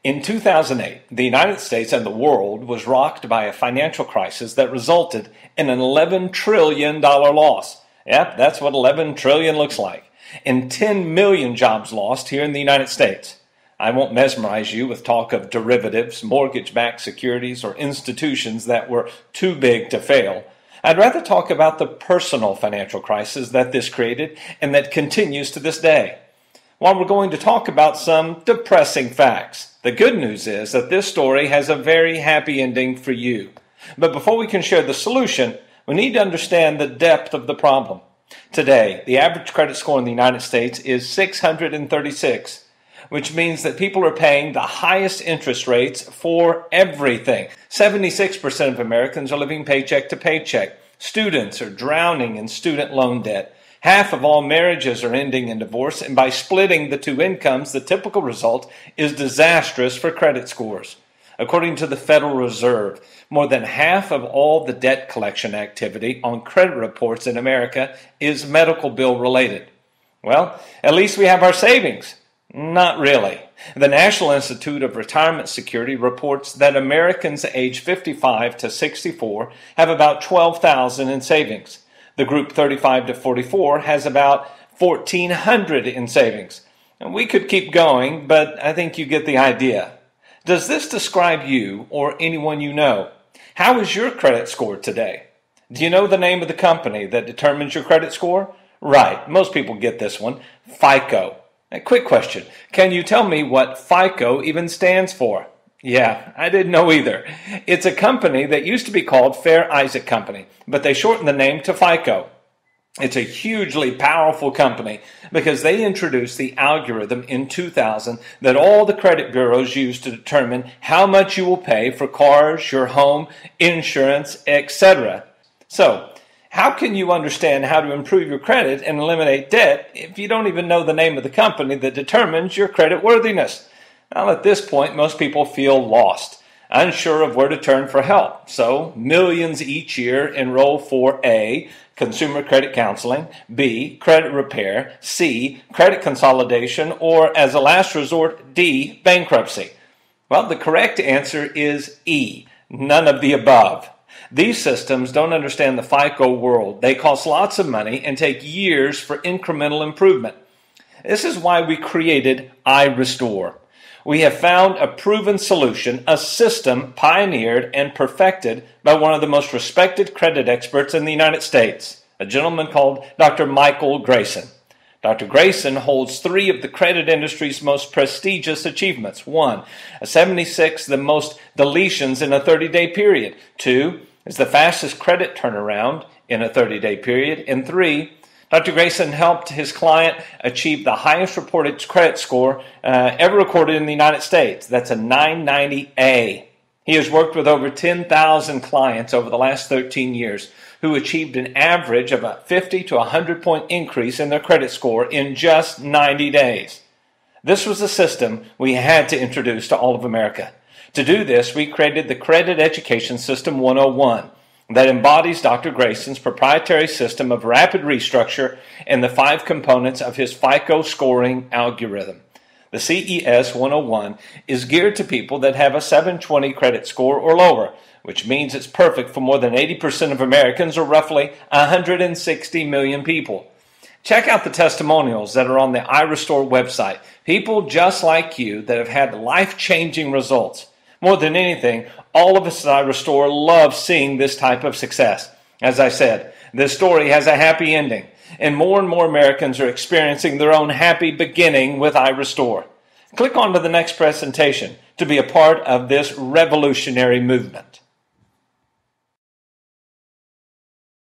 In 2008, the United States and the world was rocked by a financial crisis that resulted in an $11 trillion loss. Yep, that's what 11 trillion looks like. And 10 million jobs lost here in the United States. I won't mesmerize you with talk of derivatives, mortgage-backed securities, or institutions that were too big to fail. I'd rather talk about the personal financial crisis that this created and that continues to this day. While we're going to talk about some depressing facts, the good news is that this story has a very happy ending for you. But before we can share the solution, we need to understand the depth of the problem. Today, the average credit score in the United States is 636, which means that people are paying the highest interest rates for everything. 76% of Americans are living paycheck to paycheck. Students are drowning in student loan debt. Half of all marriages are ending in divorce, and by splitting the two incomes, the typical result is disastrous for credit scores. According to the Federal Reserve, more than half of all the debt collection activity on credit reports in America is medical bill related. Well, at least we have our savings. Not really. The National Institute of Retirement Security reports that Americans aged 55 to 64 have about $12,000 in savings. The group 35 to 44 has about $1,400 in savings. And we could keep going, but I think you get the idea. Does this describe you or anyone you know? How is your credit score today? Do you know the name of the company that determines your credit score? Right, most people get this one, FICO. A quick question, can you tell me what FICO even stands for? Yeah, I didn't know either. It's a company that used to be called Fair Isaac Company, but they shortened the name to FICO. It's a hugely powerful company because they introduced the algorithm in 2000 that all the credit bureaus use to determine how much you will pay for cars, your home, insurance, etc. So, how can you understand how to improve your credit and eliminate debt if you don't even know the name of the company that determines your credit worthiness? Well, at this point, most people feel lost, unsure of where to turn for help. So, millions each year enroll for A, consumer credit counseling, B, credit repair, C, credit consolidation, or as a last resort, D, bankruptcy. Well, the correct answer is E, none of the above. These systems don't understand the FICO world. They cost lots of money and take years for incremental improvement. This is why we created iRestore. We have found a proven solution, a system pioneered and perfected by one of the most respected credit experts in the United States, a gentleman called Dr. Michael Grayson. Dr. Grayson holds 3 of the credit industry's most prestigious achievements. 1, a 76 the most deletions in a 30-day period. 2, is the fastest credit turnaround in a 30-day period. And 3, Dr. Grayson helped his client achieve the highest reported credit score ever recorded in the United States. That's a 990A. He has worked with over 10,000 clients over the last 13 years who achieved an average of a 50 to 100 point increase in their credit score in just 90 days. This was a system we had to introduce to all of America. To do this, we created the Credit Education System 101. That embodies Dr. Grayson's proprietary system of rapid restructure and the 5 components of his FICO scoring algorithm. The CES 101 is geared to people that have a 720 credit score or lower, which means it's perfect for more than 80% of Americans, or roughly 160 million people. Check out the testimonials that are on the iRestore website. People just like you that have had life-changing results. More than anything, all of us at iRestore love seeing this type of success. As I said, this story has a happy ending, and more Americans are experiencing their own happy beginning with iRestore. Click on to the next presentation to be a part of this revolutionary movement.